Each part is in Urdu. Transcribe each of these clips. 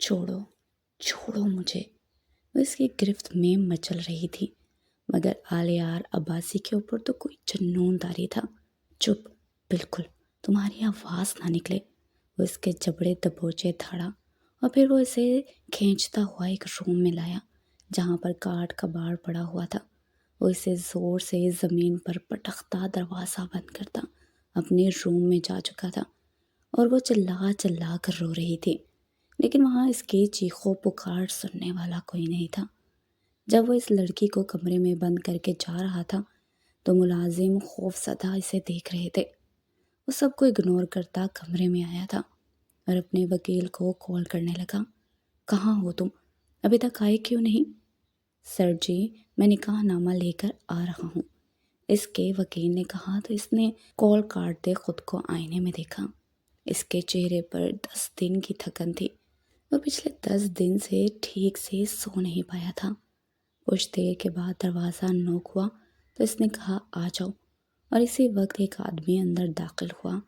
چھوڑو چھوڑو مجھے۔ وہ اس کی گرفت میں مچل رہی تھی، مگر آلیار عباسی کے اوپر تو کوئی جنون طاری تھا۔ چپ، بالکل، تمہاری آواز نہ نکلے۔ وہ اس کے جبڑے دبوچے دھاڑا اور پھر وہ اسے کھینچتا ہوا ایک روم میں لایا جہاں پر کاٹ کا باڑ پڑا ہوا تھا۔ وہ اسے زور سے زمین پر پٹختا دروازہ بند کرتا اپنے روم میں جا چکا تھا، اور وہ چلا چلا کر رو رہی تھی، لیکن وہاں اس کی چیخو پکار سننے والا کوئی نہیں تھا۔ جب وہ اس لڑکی کو کمرے میں بند کر کے جا رہا تھا تو ملازم خوف زدہ اسے دیکھ رہے تھے۔ وہ سب کو اگنور کرتا کمرے میں آیا تھا اور اپنے وکیل کو کال کرنے لگا۔ کہاں ہو تم؟ ابھی تک آئے کیوں نہیں؟ سر جی، میں نکاح نامہ لے کر آ رہا ہوں، اس کے وکیل نے کہا تو اس نے کال کاٹتے خود کو آئینے میں دیکھا۔ اس کے چہرے پر 10 دن کی تھکن تھی۔ وہ پچھلے 10 دن سے ٹھیک سے سو نہیں پایا تھا۔ کچھ دیر کے بعد دروازہ نوک ہوا تو اس نے کہا آ جاؤ، اور اسی وقت ایک آدمی اندر داخل ہوا۔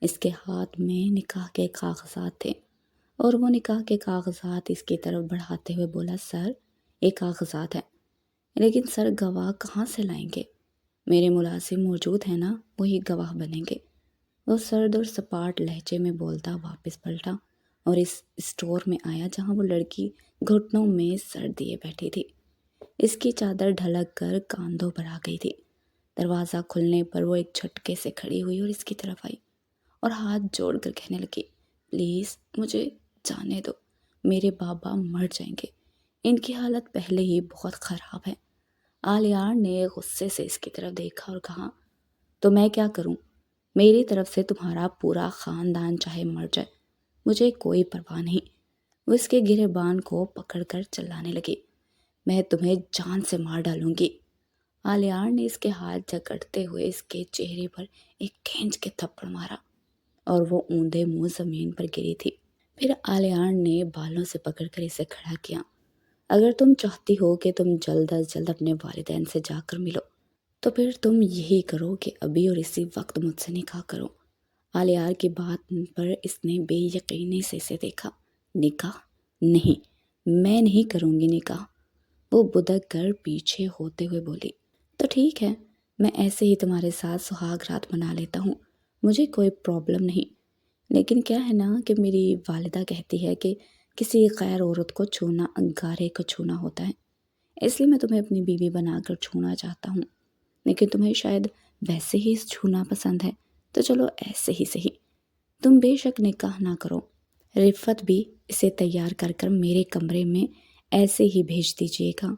اس کے ہاتھ میں نکاح کے کاغذات تھے اور وہ نکاح کے کاغذات اس کی طرف بڑھاتے ہوئے بولا، سر یہ کاغذات ہیں، لیکن سر گواہ کہاں سے لائیں گے؟ میرے ملازم موجود ہیں نا، وہی گواہ بنیں گے۔ وہ سرد اور سپاٹ لہجے میں بولتا واپس پلٹا اور اس اسٹور میں آیا جہاں وہ لڑکی گھٹنوں میں سر دیے بیٹھی تھی۔ اس کی چادر ڈھلک کر کاندھوں پر آ گئی تھی۔ دروازہ کھلنے پر وہ ایک جھٹکے سے کھڑی ہوئی اور اس کی طرف آئی اور ہاتھ جوڑ کر کہنے لگی، پلیز مجھے جانے دو، میرے بابا مر جائیں گے، ان کی حالت پہلے ہی بہت خراب ہے۔ آلیار نے غصے سے اس کی طرف دیکھا اور کہا، تو میں کیا کروں؟ میری طرف سے تمہارا پورا خاندان چاہے مر جائے، مجھے کوئی پرواہ نہیں۔ وہ اس کے گریبان کو پکڑ کر چلانے لگی، میں تمہیں جان سے مار ڈالوں گی۔ آلیار نے اس کے ہاتھ جکڑتے ہوئے اس کے چہرے پر ایک کھینچ کے تھپڑ مارا اور وہ اوندے منہ زمین پر گری تھی۔ پھر آلیار نے بالوں سے پکڑ کر اسے کھڑا کیا، اگر تم چاہتی ہو کہ تم جلد از جلد اپنے والدین سے جا کر ملو تو پھر تم یہی کرو کہ ابھی اور اسی وقت مجھ سے نکاح کرو۔ آلیار کی بات پر اس نے بے یقینی سے اسے دیکھا۔ نکاح؟ نہیں، میں نہیں کروں گی نکاح۔ وہ بدک کر پیچھے ہوتے ہوئے بولی، تو ٹھیک ہے، میں ایسے ہی تمہارے ساتھ سہاگ رات منا لیتا ہوں، مجھے کوئی پرابلم نہیں، لیکن کیا ہے نا کہ میری والدہ کہتی ہے کہ کسی غیر عورت کو چھونا انگارے کو چھونا ہوتا ہے، اس لیے میں تمہیں اپنی بیوی بنا کر چھونا چاہتا ہوں، لیکن تمہیں شاید ویسے ہی چھونا پسند ہے، تو چلو ایسے ہی صحیح، تم بے شک نکاح نہ کرو۔ رفت بھی اسے تیار کر کر میرے کمرے میں ایسے ہی بھیج دیجیے گا۔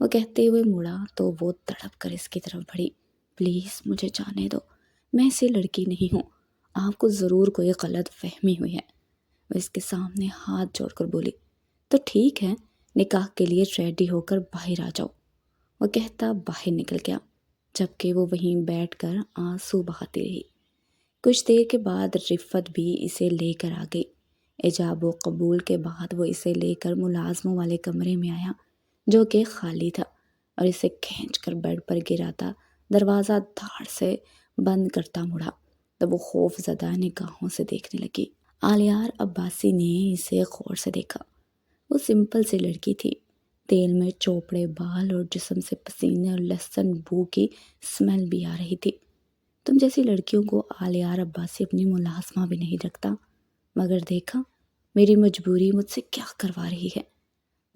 وہ کہتے ہوئے مڑا تو وہ تڑپ کر اس کی طرف بڑھی، پلیز مجھے جانے دو، میں ایسی لڑکی نہیں ہوں، آپ کو ضرور کوئی غلط فہمی ہوئی ہے۔ وہ اس کے سامنے ہاتھ جوڑ کر بولی، تو ٹھیک ہے، نکاح کے لیے ریڈی ہو کر باہر آ جاؤ۔ وہ کہتا باہر نکل گیا، جبکہ وہ وہیں بیٹھ کر آنسو بہاتی رہی۔ کچھ دیر کے بعد رفت بھی اسے لے کر آ گئی۔ ایجاب و قبول کے بعد وہ اسے لے کر ملازموں والے کمرے میں آیا جو کہ خالی تھا، اور اسے کھینچ کر بیڈ پر گراتا دروازہ دھاڑ سے بند کرتا مڑا تو وہ خوف زدہ نگاہوں سے دیکھنے لگی۔ آلیار عباسی نے اسے غور سے دیکھا۔ وہ سمپل سی لڑکی تھی، تیل میں چوپڑے بال اور جسم سے پسینے اور لہسن بو کی سمیل بھی آ رہی تھی۔ تم جیسی لڑکیوں کو آلیار عباسی اپنی ملازمہ بھی نہیں رکھتا، مگر دیکھا میری مجبوری مجھ سے کیا کروا رہی ہے۔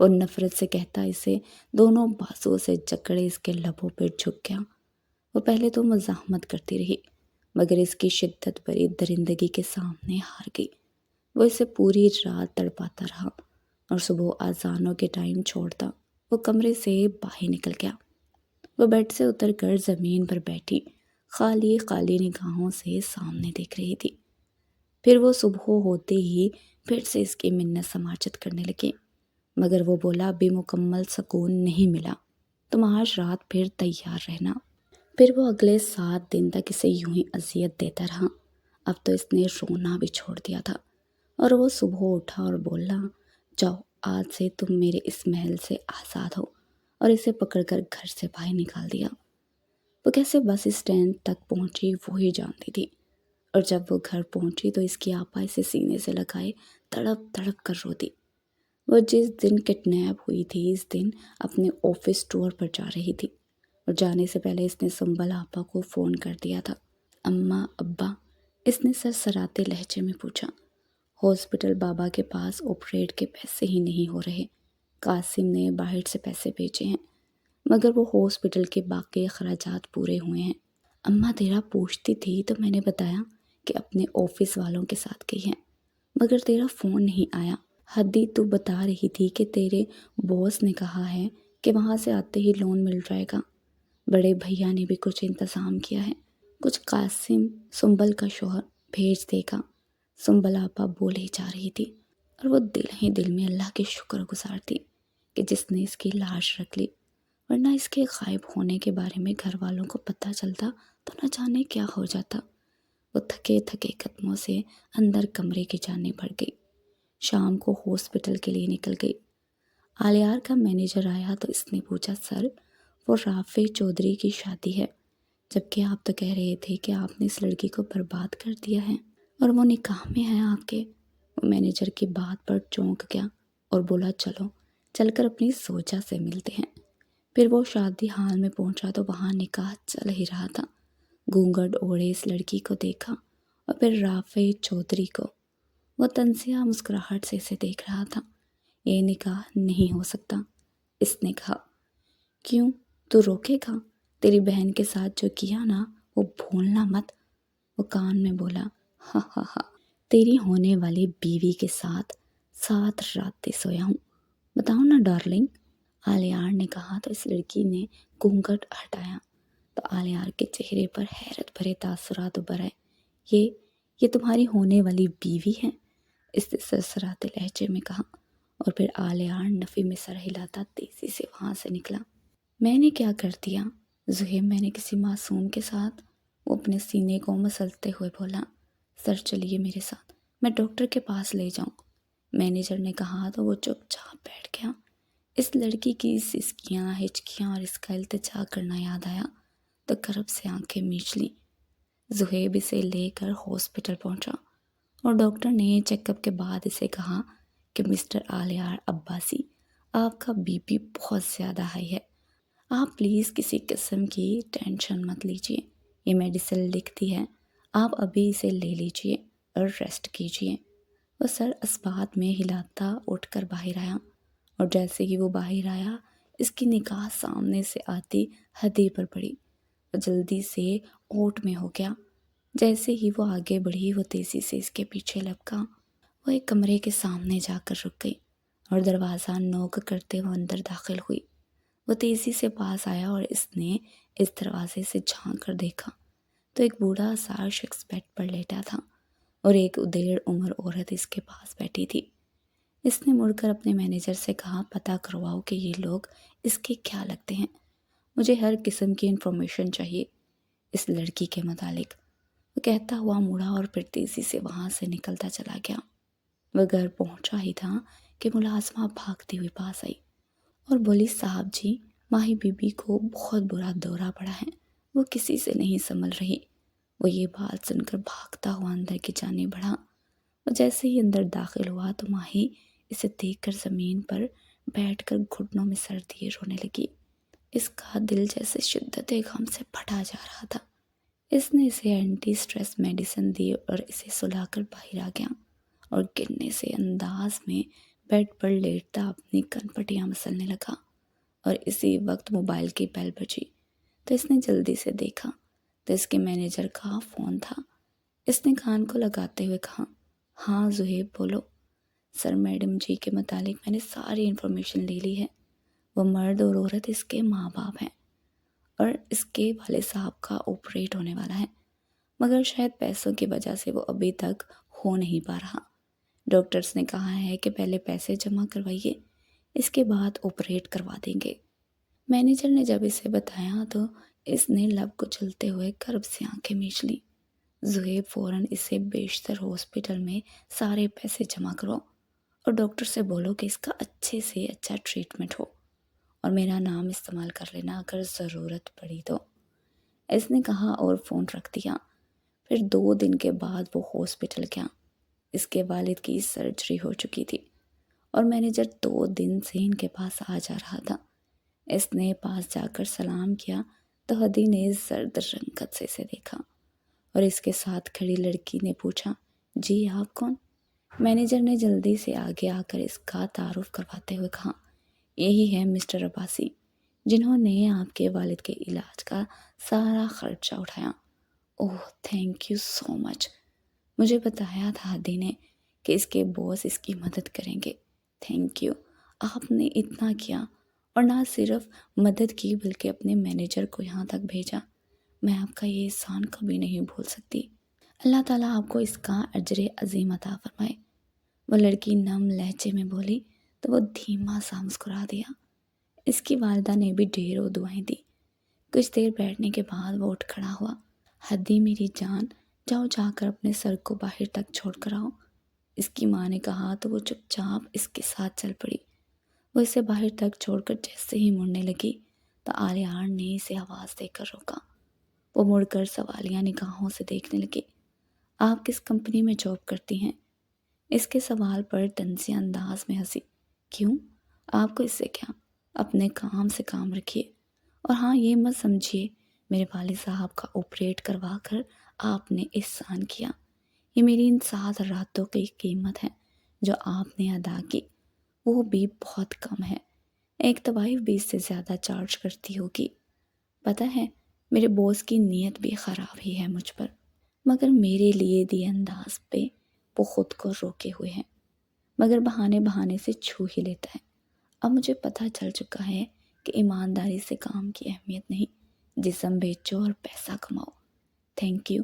اور نفرت سے کہتا اسے دونوں بازوؤں سے جکڑے اس کے لبوں پر جھک گیا۔ وہ پہلے تو مزاحمت کرتی رہی، مگر اس کی شدت بری درندگی کے سامنے ہار گئی۔ وہ اسے پوری رات تڑپاتا رہا اور صبح اذانوں کے ٹائم چھوڑتا وہ کمرے سے باہر نکل گیا۔ وہ بیڈ سے اتر کر زمین پر بیٹھی خالی خالی نگاہوں سے سامنے دیکھ رہی تھی۔ پھر وہ صبح ہوتے ہی پھر سے اس کی منت سماجت کرنے لگی، مگر وہ بولا ابھی مکمل سکون نہیں ملا، تم آج رات پھر تیار رہنا۔ پھر وہ اگلے 7 دن تک اسے یوں ہی اذیت دیتا رہا۔ اب تو اس نے رونا بھی چھوڑ دیا تھا، اور وہ صبح اٹھا اور بولا، جاؤ آج سے تم میرے اس محل سے آزاد ہو، اور اسے پکڑ کر گھر سے باہر نکال دیا۔ وہ کیسے بس اسٹینڈ تک پہنچی وہی جانتی تھی، اور جب وہ گھر پہنچی تو اس کی آپا اسے سینے سے لگائے تڑپ تڑپ کر روتی۔ وہ جس دن کڈنیپ ہوئی تھی اس دن اپنے آفس ٹور پر جا رہی تھی، اور جانے سے پہلے اس نے سنبل آپا کو فون کر دیا تھا۔ اماں، ابا، اس نے سرسراتے لہجے میں پوچھا۔ ہاسپٹل بابا کے پاس آپریٹ کے پیسے ہی نہیں ہو رہے، قاسم نے باہر سے پیسے بھیجے ہیں، مگر وہ ہاسپٹل کے باقی اخراجات پورے ہوئے ہیں۔ اماں تیرا پوچھتی تھی تو میں نے بتایا کہ اپنے آفس والوں کے ساتھ گئی ہیں، مگر تیرا فون نہیں آیا۔ حدی تو بتا رہی تھی کہ تیرے باس نے کہا ہے کہ وہاں سے آتے ہی لون مل جائے گا۔ بڑے بھیا نے بھی کچھ انتظام کیا ہے، کچھ قاسم سنبل کا شوہر بھیج دے گا۔ سنبل آپا بول ہی جا رہی تھی، اور وہ دل ہی دل میں اللہ کی شکر گزار تھی کہ جس نے اس کی لاش رکھ لی، ورنہ اس کے غائب ہونے کے بارے میں گھر والوں کو پتہ چلتا تو نہ جانے کیا ہو جاتا۔ وہ تھکے تھکے قدموں سے اندر کمرے کی جانب بڑھ گئی۔ شام کو ہاسپٹل کے لیے نکل گئی۔ آلیار کا مینیجر آیا تو اس نے پوچھا، سر وہ رافع چودھری کی شادی ہے، جبکہ آپ تو کہہ رہے تھے کہ آپ نے اس لڑکی کو برباد کر دیا ہے اور وہ نکاح میں ہے آپ کے۔ وہ مینیجر کی بات پر چونک گیا اور بولا، چل کر اپنی زوجہ سے ملتے ہیں۔ پھر وہ شادی ہال میں پہنچا تو وہاں نکاح چل ہی رہا تھا۔ گھونگھٹ اوڑھے اس لڑکی کو دیکھا اور پھر رافع چودھری کو۔ وہ تنزیہ مسکراہٹ سے اسے دیکھ رہا تھا۔ یہ نکاح نہیں ہو سکتا، اس نے کہا۔ کیوں؟ تو روکے گا؟ تیری بہن کے ساتھ جو کیا نا وہ بھولنا مت۔ وہ کان میں بولا، ہاں ہاں ہاں، تیری ہونے والی بیوی کے ساتھ 7 راتیں سویا ہوں، بتاؤ نا ڈارلنگ۔ آلیار نے کہا تو اس لڑکی نے گھونگھٹ ہٹایا تو آلیار کے چہرے پر حیرت بھرے تاثرات ابھر آئے۔ یہ تمہاری ہونے والی بیوی ہے؟ اس نے سرسراتے لہجے میں کہا، اور پھر آلیار نفی میں سر ہلاتا تیزی سے وہاں سے نکلا۔ میں نے کیا کر دیا زہیب؟ میں نے کسی معصوم کے ساتھ؟ وہ اپنے سینے کو مسلتے ہوئے بولا۔ سر چلیے میرے ساتھ، میں ڈاکٹر کے پاس لے جاؤں۔ مینیجر نے کہا تو وہ چپ چاپ بیٹھ گیا۔ اس لڑکی کی سسکیاں، ہچکیاں اور اس کا التجا کرنا یاد آیا تو کرب سے آنکھیں میچ لیں۔ زہیب اسے لے کر ہاسپٹل پہنچا اور ڈاکٹر نے چیک اپ کے بعد اسے کہا کہ مسٹر آلیار عباسی، آپ کا بی پی بہت زیادہ ہائی ہے، آپ پلیز کسی قسم کی ٹینشن مت لیجیے، یہ میڈیسن لکھ دی ہے، آپ ابھی اسے لے لیجیے اور ریسٹ کیجیے۔ وہ سر اسبات میں ہلاتا اٹھ کر باہر آیا، اور جیسے ہی وہ باہر آیا اس کی نگاہ سامنے سے آتی حدی پر پڑی۔ وہ جلدی سے اوٹ میں ہو گیا۔ جیسے ہی وہ آگے بڑھی وہ تیزی سے اس کے پیچھے لپکا۔ وہ ایک کمرے کے سامنے جا کر رک گئی اور دروازہ نوک کرتے ہوئے اندر داخل ہوئی۔ وہ تیزی سے پاس آیا اور اس نے اس دروازے سے جھانک کر دیکھا تو ایک بوڑھا سا شخص بیڈ پر لیٹا تھا اور ایک ادیڑ عمر عورت اس کے پاس بیٹھی تھی۔ اس نے مڑ کر اپنے مینیجر سے کہا، پتہ کرواؤ کہ یہ لوگ اس کے کیا لگتے ہیں، مجھے ہر قسم کی انفارمیشن چاہیے اس لڑکی کے متعلق۔ وہ کہتا ہوا مڑا اور پھر تیزی سے وہاں سے نکلتا چلا گیا۔ وہ گھر پہنچا ہی تھا کہ ملازمہ بھاگتی ہوئی پاس آئی اور بولی، صاحب جی، ماہی بی بی کو بہت برا دورہ پڑا ہے، وہ کسی سے نہیں سنبھل رہی۔ وہ یہ بات سن کر بھاگتا ہوا اندر کی جانب بڑھا۔ وہ جیسے ہی اندر داخل ہوا تو ماہی اسے دیکھ کر زمین پر بیٹھ کر گھٹنوں میں سر دیے رونے لگی۔ اس کا دل جیسے شدت غم سے پھٹا جا رہا تھا۔ اس نے اسے اینٹی سٹریس میڈیسن دی اور اسے سلا کر باہر آ گیا اور گرنے سے انداز میں بیڈ پر لیٹتا اپنی کن پٹیاں مسلنے لگا، اور اسی وقت موبائل کی بیل بجی تو اس نے جلدی سے دیکھا تو اس کے مینیجر کا فون تھا۔ اس نے کان کو لگاتے ہوئے کہا، ہاں زہیب بولو۔ سر، میڈم جی کے متعلق میں نے ساری انفارمیشن لے لی ہے، وہ مرد اور عورت اس کے ماں باپ ہیں اور اس کے والد صاحب کا آپریٹ ہونے والا ہے، مگر شاید پیسوں کی وجہ سے وہ ابھی تک ہو نہیں پا رہا۔ ڈاکٹرز نے کہا ہے کہ پہلے پیسے جمع کروائیے، اس کے بعد آپریٹ کروا دیں گے۔ مینیجر نے جب اسے بتایا تو اس نے لب کو چلتے ہوئے کرب سے آنکھیں میچ لیں۔ زہیب فوراً اسے بیشتر ہاسپٹل میں سارے پیسے جمع کرو اور ڈاکٹر سے بولو کہ اس کا اچھے سے اچھا ٹریٹمنٹ ہو، اور میرا نام استعمال کر لینا اگر ضرورت پڑی تو، اس نے کہا اور فون رکھ دیا۔ پھر 2 دن کے بعد وہ ہاسپٹل گیا۔ اس کے والد کی سرجری ہو چکی تھی اور مینیجر 2 دن سے ان کے پاس آ جا رہا تھا۔ اس نے پاس جا کر سلام کیا تو ہدی نے زرد رنگت سے اسے دیکھا اور اس کے ساتھ کھڑی لڑکی نے پوچھا، جی آپ کون؟ مینیجر نے جلدی سے آگے آ کر اس کا تعارف کرواتے ہوئے کہا، یہی ہے مسٹر عباسی، جنہوں نے آپ کے والد کے علاج کا سارا خرچہ اٹھایا۔ اوہ تھینک یو سو مچ، مجھے بتایا تھا ہدی نے کہ اس کے باس اس کی مدد کریں گے۔ تھینک یو، آپ نے اتنا کیا، اور نہ صرف مدد کی بلکہ اپنے مینیجر کو یہاں تک بھیجا۔ میں آپ کا یہ احسان کبھی نہیں بھول سکتی۔ اللہ تعالیٰ آپ کو اس کا اجر عظیم عطا فرمائے۔ وہ لڑکی نم لہجے میں بولی تو وہ دھیما سا مسکرا دیا۔ اس کی والدہ نے بھی ڈھیروں دعائیں دی۔ کچھ دیر بیٹھنے کے بعد وہ اٹھ کھڑا ہوا۔ ہدی میری جان، جاؤ جا کر اپنے سر کو باہر تک چھوڑ کر آؤ، اس کی ماں نے کہا تو وہ چپ چاپ اس کے ساتھ چل پڑی۔ وہ اسے باہر تک چھوڑ کر جیسے ہی مڑنے لگی تو آلیار نے اسے آواز دے کر روکا۔ وہ مڑ کر سوالیہ نگاہوں سے دیکھنے لگی۔ آپ کس کمپنی میں جاب کرتی ہیں؟ اس کے سوال پر طنزیہ انداز میں ہنسی۔ کیوں؟ آپ کو اس سے کیا؟ اپنے کام سے کام رکھیے، اور ہاں یہ مت سمجھیے میرے والد صاحب کا آپریٹ کروا کر آپ نے احسان کیا۔ یہ میری ان 7 راتوں کی قیمت ہے جو آپ نے ادا کی، وہ بھی بہت کم ہے۔ ایک طوائف بھی اس سے زیادہ چارج کرتی ہوگی۔ پتہ ہے میرے باس کی نیت بھی خراب ہی ہے مجھ پر، مگر میرے لیے دی انداز پہ وہ خود کو روکے ہوئے ہیں، مگر بہانے سے چھو ہی لیتا ہے۔ اب مجھے پتہ چل چکا ہے کہ ایمانداری سے کام کی اہمیت نہیں، جسم بیچو اور پیسہ کماؤ۔ تھینک یو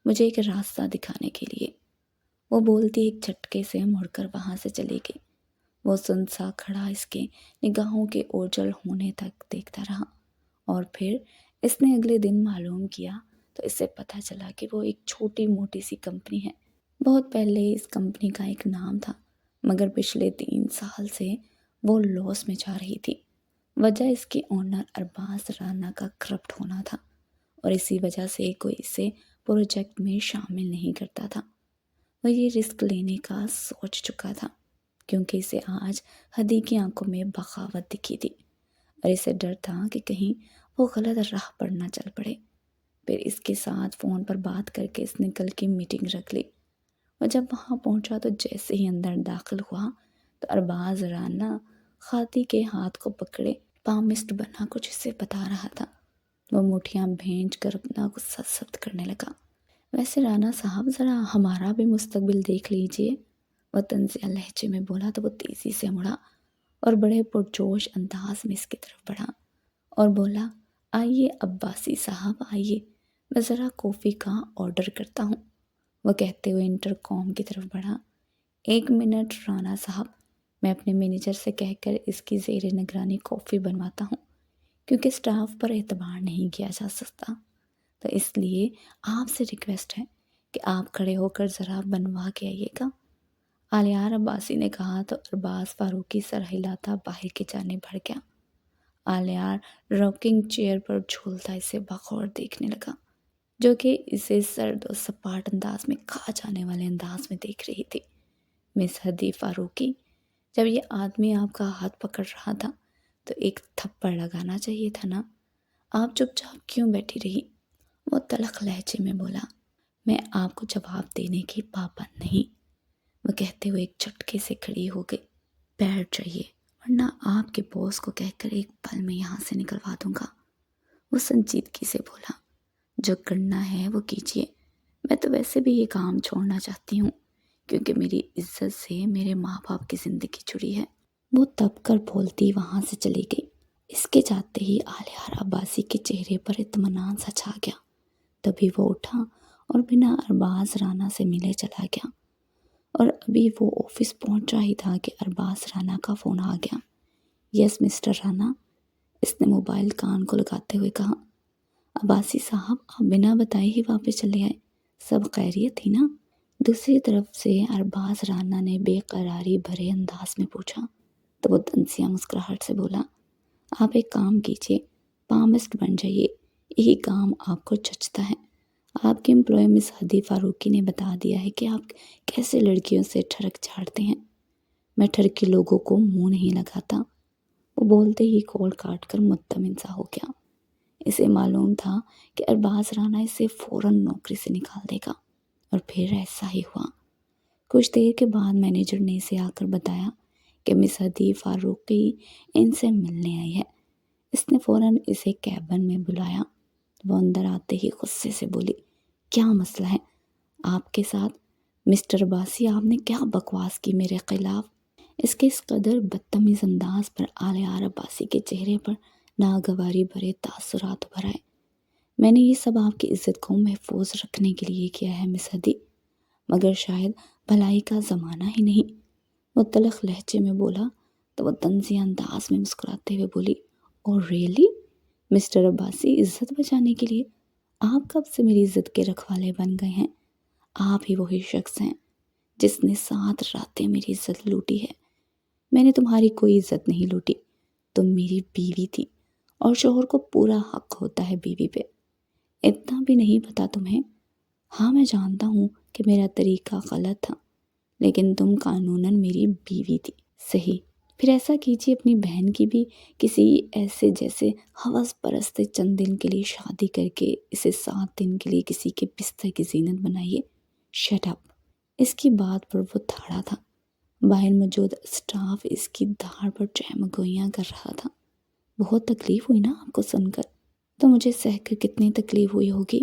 مجھے ایک راستہ دکھانے کے لیے۔ وہ بولتی ایک جھٹکے سے مڑ کر وہاں سے چلی گئی۔ وہ سنسا کھڑا اس کے نگاہوں کے اوجھل ہونے تک دیکھتا رہا، اور پھر اس نے اگلے دن معلوم کیا تو اسے پتہ چلا کہ وہ ایک چھوٹی موٹی سی کمپنی ہے۔ بہت پہلے اس کمپنی کا ایک نام تھا، مگر پچھلے 3 سال سے وہ لاس میں جا رہی تھی۔ وجہ اس کے اونر ارباز رانا کا کرپٹ ہونا تھا، اور اسی وجہ سے کوئی اسے پروجیکٹ میں شامل نہیں کرتا تھا۔ وہ یہ رسک لینے کا سوچ چکا تھا کیونکہ اسے آج ہدی کی آنکھوں میں بغاوت دکھی تھی، اور اسے ڈر تھا کہ کہیں وہ غلط راہ پر نہ چل پڑے۔ پھر اس کے ساتھ فون پر بات کر کے اس نے کل کی میٹنگ رکھ لی۔ اور جب وہاں پہنچا تو جیسے ہی اندر داخل ہوا تو ارباز رانا خاتی کے ہاتھ کو پکڑے پامسٹ بنا کچھ اسے بتا رہا تھا۔ وہ مٹھیاں بھینچ کر اپنا غصہ ضبط کرنے لگا۔ ویسے رانا صاحب ذرا ہمارا بھی مستقبل دیکھ لیجئے، وہ طنزیہ لہجے میں بولا تو وہ تیزی سے مڑا اور بڑے پرجوش انداز میں اس کی طرف بڑھا اور بولا، آئیے عباسی صاحب آئیے، میں ذرا کافی کا آرڈر کرتا ہوں۔ وہ کہتے ہوئے انٹر کام کی طرف بڑھا۔ 1 منٹ رانا صاحب، میں اپنے مینیجر سے کہہ کر اس کی زیر نگرانی کافی بنواتا ہوں، کیونکہ سٹاف پر اعتبار نہیں کیا جا سکتا، تو اس لیے آپ سے ریکویسٹ ہے کہ آپ کھڑے ہو کر ذرا بنوا کے آئیے گا۔ آلیار عباسی نے کہا تو ارباز فاروقی سر ہلاتا باہر کی جانب بڑھ گیا۔ آلیار راکنگ چیئر پر جھولتا اسے بغور دیکھنے لگا، جو کہ اسے سرد و سپاٹ انداز میں کھا جانے والے انداز میں دیکھ رہی تھی۔ مس ہدی فاروقی، جب یہ آدمی آپ کا ہاتھ پکڑ رہا تھا تو ایک تھپڑ لگانا چاہیے تھا نا، آپ چپ چاپ کیوں بیٹھی رہی؟ وہ تلخ لہجے میں بولا، میں آپ کو جواب دینے کی پابند نہیں، وہ کہتے ہوئے ایک جھٹکے سے کھڑی ہو گئی۔ بیٹھ جائیے ورنہ آپ کے باس کو کہہ کر ایک پل میں یہاں سے نکلوا دوں گا، وہ سنجیدگی سے بولا۔ جو کرنا ہے وہ کیجیے، میں تو ویسے بھی یہ کام چھوڑنا چاہتی ہوں کیونکہ میری عزت سے میرے ماں باپ کی زندگی جڑی ہے۔ وہ تب کر بولتی وہاں سے چلی گئی۔ اس کے جاتے ہی آلیار عباسی کے چہرے پر اطمینان سا چھا گیا۔ تبھی وہ اٹھا اور بنا ارباز رانا سے ملے چلا گیا، اور ابھی وہ آفس پہنچا ہی تھا کہ ارباز رانا کا فون آ گیا۔ یس مسٹر رانا، اس نے موبائل کان کو لگاتے ہوئے کہا۔ عباسی صاحب، آپ بنا بتائے ہی واپس چلے آئے، سب خیریت تھی نا؟ دوسری طرف سے ارباز رانا نے بے قراری بھرے انداز میں پوچھا تو وہ طنزیہ مسکراہٹ سے بولا، آپ ایک کام کیجیے، پامسٹ بن جائیے، یہی کام آپ کو جچتا ہے۔ آپ کے امپلائی مس ہدی فاروقی نے بتا دیا ہے کہ آپ کیسے لڑکیوں سے ٹھڑک جھاڑتے ہیں۔ میں ٹھر کے لوگوں کو منہ نہیں لگاتا۔ وہ بولتے ہی کال کاٹ کر مطمئن سا ہو گیا۔ اسے معلوم تھا کہ ارباز رانا اسے فوراً نوکری سے نکال دے گا، اور پھر ایسا ہی ہوا۔ کچھ دیر کے بعد مینیجر نے اسے آ کر بتایا کہ مس ہدی فاروقی ان سے ملنے آئی ہے۔ اس نے فوراً اسے کیبن میں بلایا۔ وہ اندر آتے ہی غصے سے بولی، کیا مسئلہ ہے آپ کے ساتھ؟ مسٹر عباسی، آپ نے کیا بکواس کی میرے خلاف؟ اس کے اس قدر بدتمیز انداز پر آلیار عباسی کے چہرے پر ناگواری بھرے تاثرات ابھر آئے۔ میں نے یہ سب آپ کی عزت کو محفوظ رکھنے کے لیے کیا ہے مس ہدی، مگر شاید بھلائی کا زمانہ ہی نہیں۔ وہ تلخ لہجے میں بولا تو وہ طنزیہ انداز میں مسکراتے ہوئے بولی، اور ریئلی مسٹر عباسی، عزت بچانے کے لیے آپ کب سے میری عزت کے رکھوالے بن گئے ہیں؟ آپ ہی وہی شخص ہیں جس نے 7 راتیں میری عزت لوٹی ہے۔ میں نے تمہاری کوئی عزت نہیں لوٹی، تم میری بیوی تھی، اور شوہر کو پورا حق ہوتا ہے بیوی پہ۔ اتنا بھی نہیں پتا تمہیں؟ ہاں میں جانتا ہوں کہ میرا طریقہ غلط تھا، لیکن تم قانوناً میری بیوی تھی۔ صحیح، پھر ایسا کیجیے اپنی بہن کی بھی کسی ایسے جیسے ہوس پرست سے چند دن کے لیے شادی کر کے اسے 7 دن کے لیے کسی کے بستر کی زینت بنائیے۔ Shut up! اس کی بات پر وہ تھاڑا تھا۔ باہر موجود اسٹاف اس کی دھاڑ پر چہمگوئیاں کر رہا تھا۔ بہت تکلیف ہوئی نا آپ کو سن کر؟ تو مجھے سہ کر کتنی تکلیف ہوئی ہوگی؟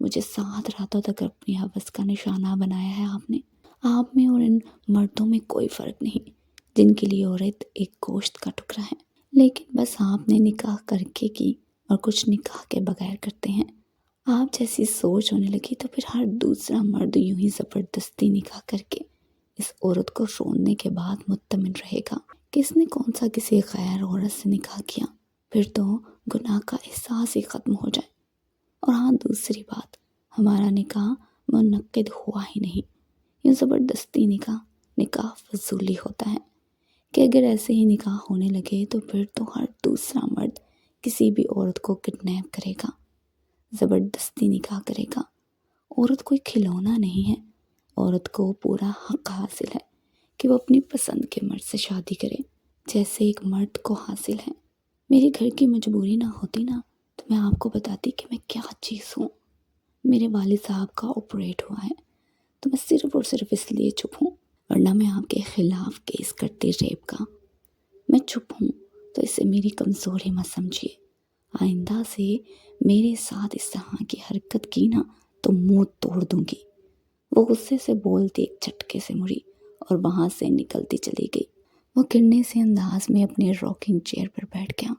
مجھے 7 راتوں تک اپنی ہوس کا نشانہ بنایا ہے آپ نے۔ آپ میں اور ان مردوں میں کوئی فرق نہیں جن کے لیے عورت ایک گوشت کا ٹکڑا ہے۔ لیکن بس آپ نے نکاح کر کے کی، اور کچھ نکاح کے بغیر کرتے ہیں۔ آپ جیسی سوچ ہونے لگی تو پھر ہر دوسرا مرد یوں ہی زبردستی نکاح کر کے اس عورت کو رونے کے بعد مطمئن رہے گا کہ اس نے کون سا کسی غیر عورت سے نکاح کیا۔ پھر تو گناہ کا احساس ہی ختم ہو جائے۔ اور ہاں، دوسری بات، ہمارا نکاح منعقد ہوا ہی نہیں۔ یہ زبردستی نکاح فضولی ہوتا ہے کہ اگر ایسے ہی نکاح ہونے لگے تو پھر تو ہر دوسرا مرد کسی بھی عورت کو کڈنیپ کرے گا، زبردستی نکاح کرے گا۔ عورت کوئی کھلونا نہیں ہے۔ عورت کو پورا حق حاصل ہے کہ وہ اپنی پسند کے مرد سے شادی کرے، جیسے ایک مرد کو حاصل ہے۔ میری گھر کی مجبوری نہ ہوتی نا تو میں آپ کو بتاتی کہ میں کیا چیز ہوں۔ میرے والد صاحب کا آپریٹ ہوا ہے تو میں صرف اور صرف اس لیے چپ ہوں، ورنہ میں آپ کے خلاف کیس کرتی ریپ کا۔ میں چپ ہوں تو اسے میری کمزوری مت سمجھیے۔ آئندہ سے میرے ساتھ اس طرح کی حرکت کی نا تو منہ توڑ دوں گی۔ وہ غصے سے بولتی ایک جھٹکے سے مڑی اور وہاں سے نکلتی چلی گئی۔ وہ گرنے سے انداز میں اپنے راکنگ چیئر پر بیٹھ گیا،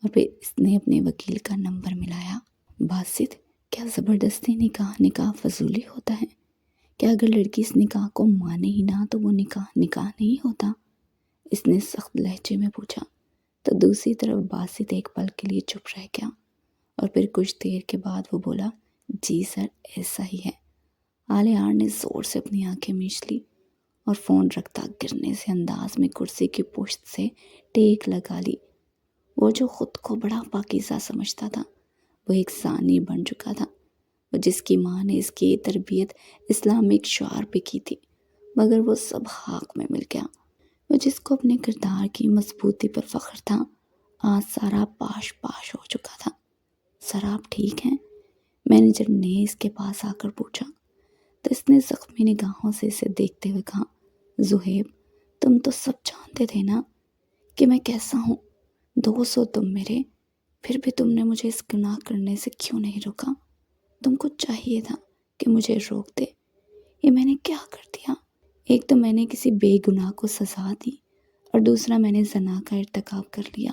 اور پھر اس نے اپنے وکیل کا نمبر ملایا۔ باسط، کیا زبردستی نکاح فضولی ہوتا ہے؟ کیا اگر لڑکی اس نکاح کو مانے ہی نہ تو وہ نکاح نہیں ہوتا؟ اس نے سخت لہجے میں پوچھا۔ تو دوسری طرف باسط ایک پل کے لیے چپ رہ گیا، اور پھر کچھ دیر کے بعد وہ بولا، جی سر، ایسا ہی ہے۔ آلیار نے زور سے اپنی آنکھیں میچ لی اور فون رکھتا گرنے سے انداز میں کرسی کی پشت سے ٹیک لگا لی۔ وہ جو خود کو بڑا پاکیزہ سمجھتا تھا، وہ ایک زانی بن چکا تھا۔ وہ جس کی ماں نے اس کی تربیت اسلامک شعار پہ کی تھی، مگر وہ سب خاک میں مل گیا۔ وہ جس کو اپنے کردار کی مضبوطی پر فخر تھا، آج سارا پاش پاش ہو چکا تھا۔ سر، آپ ٹھیک ہیں؟ مینیجر نے اس کے پاس آ کر پوچھا تو اس نے زخمی نگاہوں سے اسے دیکھتے ہوئے کہا، زہیب، تم تو سب جانتے تھے نا کہ میں کیسا ہوں۔ دوست ہو تم میرے، پھر بھی تم نے مجھے اس گناہ کرنے سے کیوں نہیں روکا؟ تم کو چاہیے تھا کہ مجھے روک دے۔ یہ میں نے کیا کر دیا؟ ایک تو میں نے کسی بے گناہ کو سزا دی، اور دوسرا میں نے زنا کا ارتکاب کر لیا۔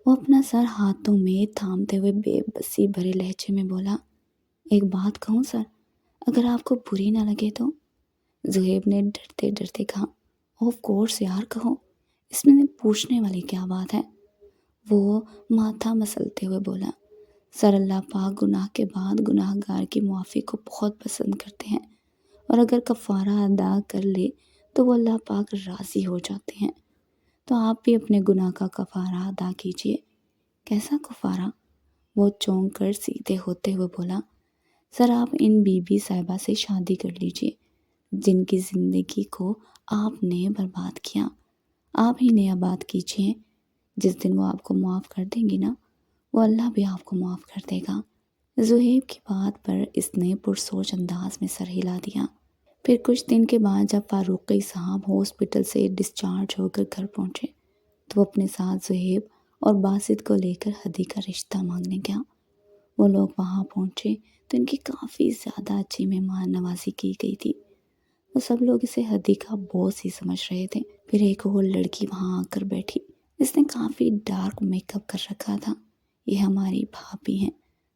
وہ اپنا سر ہاتھوں میں تھامتے ہوئے بے بسی بھرے لہجے میں بولا، ایک بات کہوں سر، اگر آپ کو بری نہ لگے تو؟ زہیب نے ڈرتے ڈرتے کہا، آف کورس یار، کہو، اس میں پوچھنے والی کیا بات ہے؟ وہ ماتھا مسلتے ہوئے بولا، سر، اللہ پاک گناہ کے بعد گناہ گار کی معافی کو بہت پسند کرتے ہیں، اور اگر کفارہ ادا کر لے تو وہ اللہ پاک راضی ہو جاتے ہیں۔ تو آپ بھی اپنے گناہ کا کفارہ ادا کیجئے۔ کیسا کفارہ؟ وہ چونک کر سیدھے ہوتے ہوئے بولا، سر، آپ ان بی بی صاحبہ سے شادی کر لیجئے جن کی زندگی کو آپ نے برباد کیا۔ آپ ہی نیا بات کیجیے، جس دن وہ آپ کو معاف کر دیں گی نا، وہ اللہ بھی آپ کو معاف کر دے گا۔ زہیب کی بات پر اس نے پرسوچ انداز میں سر ہلا دیا۔ پھر کچھ دن کے بعد جب فاروقی صاحب ہاسپٹل سے ڈسچارج ہو کر گھر پہنچے تو وہ اپنے ساتھ زہیب اور باسط کو لے کر ہدی کا رشتہ مانگنے گیا۔ وہ لوگ وہاں پہنچے تو ان کی کافی زیادہ اچھی مہمان نوازی کی گئی تھی۔ وہ سب لوگ اسے ہدی کا باس ہی سمجھ رہے تھے۔ پھر ایک اور لڑکی وہاں آ کر بیٹھی، اس نے کافی ڈارک میک اپ کر رکھا تھا۔ یہ ہماری بھابھی ہیں،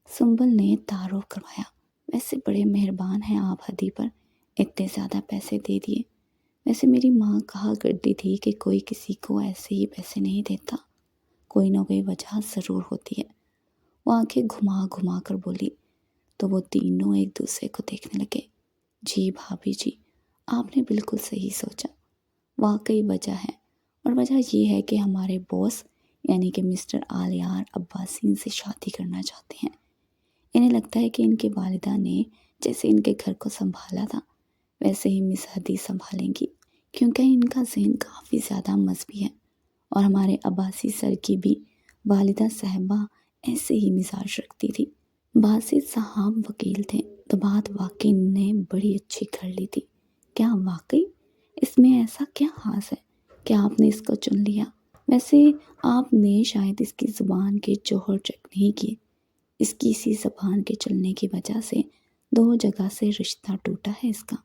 سنبل نے تعارف کروایا۔ ویسے بڑے مہربان ہیں آپ ہدی پر، اتنے زیادہ پیسے دے دیے۔ ویسے میری ماں کہا کرتی تھی کہ کوئی کسی کو ایسے ہی پیسے نہیں دیتا، کوئی نہ کوئی وجہ ضرور ہوتی ہے۔ وہ آنکھیں گھما گھما کر بولی تو وہ تینوں ایک دوسرے کو دیکھنے لگے۔ جی بھابھی جی، آپ نے بالکل صحیح سوچا، واقعی وجہ ہے، اور وجہ یہ ہے کہ ہمارے باس یعنی کہ مسٹر آلیار عباسی سے شادی کرنا چاہتے ہیں۔ انہیں لگتا ہے کہ ان کی والدہ نے جیسے ان کے گھر کو سنبھالا تھا ویسے ہی مس ہدی سنبھالیں گی، کیونکہ ان کا ذہن کافی زیادہ مذہبی ہے، اور ہمارے عباسی سر کی بھی والدہ صاحبہ ایسے ہی مزاج رکھتی تھی۔ باسط صاحب وکیل تھے تو بات واقعی نے بڑی اچھی کر لی تھی۔ کیا واقعی اس میں ایسا کیا خاص ہے کہ آپ نے اس کو چن لیا؟ ویسے آپ نے شاید اس کی زبان کے جوہر چیک نہیں کیے۔ اس کی اسی زبان کے چلنے کی وجہ سے 2 جگہ سے رشتہ ٹوٹا ہے اس کا۔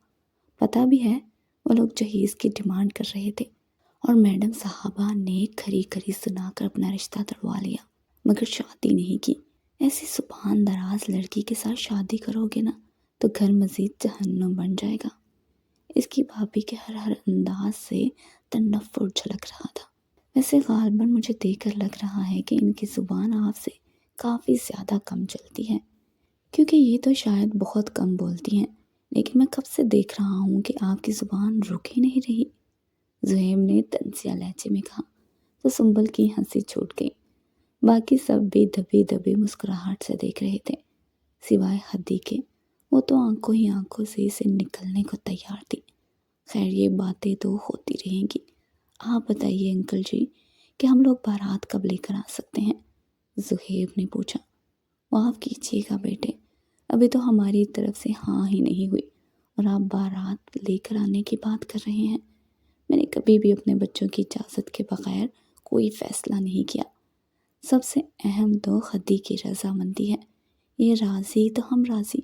پتہ بھی ہے وہ لوگ جہیز کی ڈیمانڈ کر رہے تھے اور میڈم صاحبہ نے کھری کھری سنا کر اپنا رشتہ تڑوا لیا، مگر شادی نہیں کی۔ ایسی زبان دراز لڑکی کے ساتھ شادی کرو گے نا تو گھر مزید جہنم بن جائے گا۔ اس کی بھابھی کے ہر انداز سے تنفر جھلک رہا تھا۔ ویسے غالباً مجھے دیکھ کر لگ رہا ہے کہ ان کی زبان آپ سے کافی زیادہ کم چلتی ہے، کیونکہ یہ تو شاید بہت کم بولتی ہیں، لیکن میں کب سے دیکھ رہا ہوں کہ آپ کی زبان رک ہی نہیں رہی۔ زہیب نے طنزیہ لہجے میں کہا تو سنبل کی ہنسی چھوٹ گئی۔ باقی سب بھی دبی دبی مسکراہٹ سے دیکھ رہے تھے، سوائے ہدی کے۔ وہ تو آنکھوں ہی آنکھوں سے اسے نکلنے کو تیار تھی۔ خیر یہ باتیں تو ہوتی رہیں گی۔ آپ بتائیے انکل جی کہ ہم لوگ بارات کب لے کر آ سکتے ہیں؟ زہیب نے پوچھا۔ معاف کیجیے گا بیٹے، ابھی تو ہماری طرف سے ہاں ہی نہیں ہوئی اور آپ بارات لے کر آنے کی بات کر رہے ہیں۔ میں نے کبھی بھی اپنے بچوں کی اجازت کے بغیر کوئی فیصلہ نہیں کیا۔ سب سے اہم تو ہدی کی رضامندی ہے، یہ راضی تو ہم راضی۔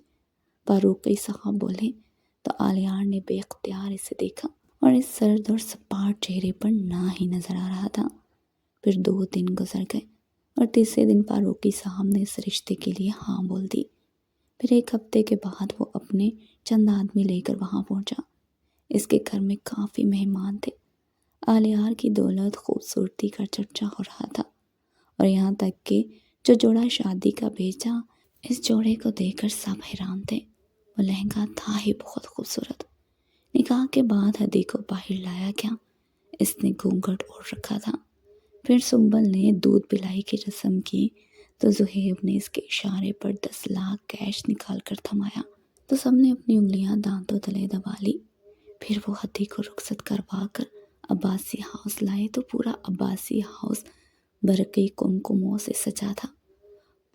فاروقی صاحب بولے تو آلیار نے بے اختیار اسے دیکھا اور اس سرد اور سپاٹ چہرے پر نہ ہی نظر آ رہا تھا۔ پھر 2 دن گزر گئے اور تیسرے دن فاروقی صاحب نے اس رشتے کے لیے ہاں بول دی۔ پھر 1 ہفتے کے بعد وہ اپنے چند آدمی لے کر وہاں پہنچا۔ اس کے گھر میں کافی مہمان تھے۔ آلیار کی دولت خوبصورتی کا چرچا ہو رہا تھا، اور یہاں تک کہ جو جوڑا شادی کا بھیجا، اس جوڑے کو دیکھ کر سب حیران تھے۔ وہ لہنگا تھا ہی بہت خوبصورت۔ نکاح کے بعد ہدی کو باہر لایا گیا، اس نے گھونگھٹ اوڑھ رکھا تھا۔ پھر سنبل نے دودھ پلائی کی رسم کی تو زہیب نے اس کے اشارے پر 10 لاکھ کیش نکال کر تھمایا تو سب نے اپنی انگلیاں دانتوں تلے دبا لی۔ پھر وہ ہدی کو رخصت کروا کر عباسی ہاؤس لائے تو پورا عباسی ہاؤس برقی کمکموں سے سجا تھا۔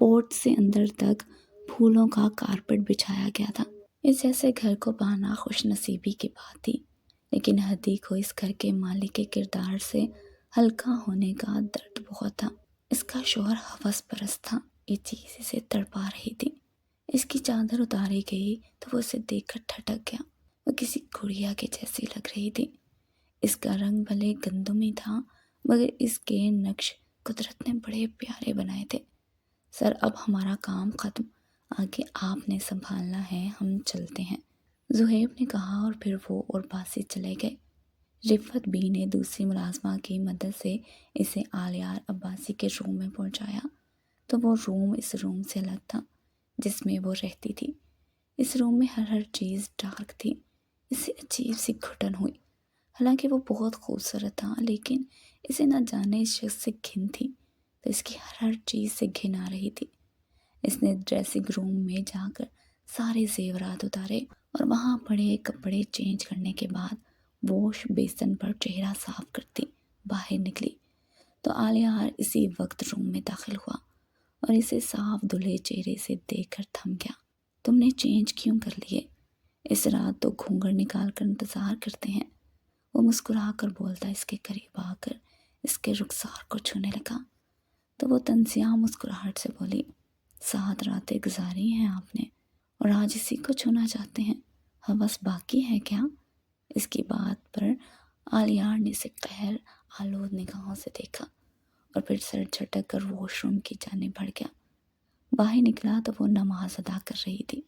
پورٹ سے اندر تک پھولوں کا کارپٹ بچھایا گیا تھا۔ اس جیسے گھر کو پانا خوش نصیبی کی بات تھی، لیکن ہدی کو اس گھر کے مالک کے کردار سے ہلکا ہونے کا درد بہت تھا۔ اس کا شوہر ہوس پرست تھا، یہ چیز اسے تڑپا رہی تھی۔ اس کی چادر اتاری گئی تو وہ اسے دیکھ کر ٹھٹک گیا۔ وہ کسی گڑیا کے جیسی لگ رہی تھی۔ اس کا رنگ بھلے گندمی تھا، مگر اس کے نقش قدرت نے بڑے پیارے بنائے تھے۔ سر اب ہمارا کام ختم، آگے آپ نے سنبھالنا ہے، ہم چلتے ہیں، زہیب نے کہا، اور پھر وہ اور باسط چلے گئے۔ رفت بی نے دوسری ملازمہ کی مدد سے اسے آلیار عباسی کے روم میں پہنچایا تو وہ روم اس روم سے الگ تھا جس میں وہ رہتی تھی۔ اس روم میں ہر چیز ڈارک تھی۔ اسے عجیب سی گھٹن ہوئی۔ حالانکہ وہ بہت خوبصورت تھا، لیکن اسے نہ جانے اس شخص سے گھن تھی، تو اس کی ہر چیز سے گھن آ رہی تھی۔ اس نے ڈریسنگ روم میں جا کر سارے زیورات اتارے اور وہاں پڑے کپڑے چینج کرنے کے بعد واش بیسن پر چہرہ صاف کرتی باہر نکلی تو آلیار اسی وقت روم میں داخل ہوا اور اسے صاف دھلے چہرے سے دیکھ کر تھم گیا۔ تم نے چینج کیوں کر لیے؟ اس رات تو گھونگھر نکال کر انتظار کرتے ہیں۔ وہ مسکرا کر بولتا اس کے قریب آ کر اس کے رخسار کو چھونے لگا تو وہ تنزیہ مسکراہٹ سے بولی، 7 راتیں گزاری ہیں آپ نے اور آج اسی کو چھونا چاہتے ہیں؟ ہوس باقی ہے کیا؟ اس کی بات پر آلیار نے اسے قہر آلود نگاہوں سے دیکھا اور پھر سر جھٹک کر واش روم کی جانب بڑھ گیا۔ باہر نکلا تو وہ نماز ادا کر رہی تھی۔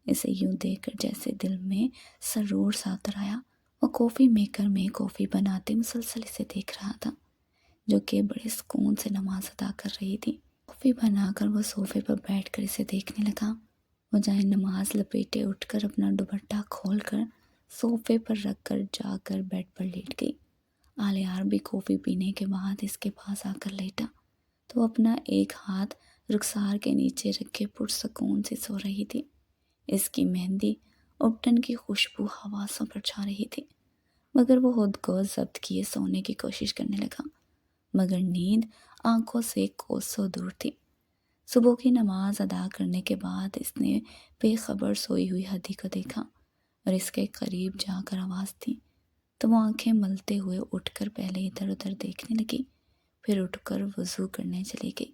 اسے یوں دیکھ کر جیسے دل میں سرور سا اتر آیا۔ وہ کافی میکر میں کافی بناتے مسلسل اسے دیکھ رہا تھا، جو کہ بڑے سکون سے نماز ادا کر رہی تھی۔ کافی بنا کر وہ صوفے پر بیٹھ کر اسے دیکھنے لگا۔ وہ جائے نماز لپیٹے اٹھ کر اپنا دوپٹہ کھول کر صوفے پر رکھ کر جا کر بیڈ پر لیٹ گئی۔ آلیار بھی کافی پینے کے بعد اس کے پاس آ کر لیٹا تو وہ اپنا ایک ہاتھ رخسار کے نیچے رکھ کے پرسکون سے سو رہی تھی۔ اس کی مہندی اپٹن کی خوشبو حواسوں پر چھا رہی تھی، مگر وہ خود کو ضبط کیے سونے کی کوشش کرنے لگا، مگر نیند آنکھوں سے کوسوں دور تھی۔ صبح کی نماز ادا کرنے کے بعد اس نے بے خبر سوئی ہوئی ہدی کو دیکھا اور اس کے قریب جا کر آواز دی تو وہ آنکھیں ملتے ہوئے اٹھ کر پہلے ادھر ادھر دیکھنے لگی، پھر اٹھ کر وضو کرنے چلی گئی۔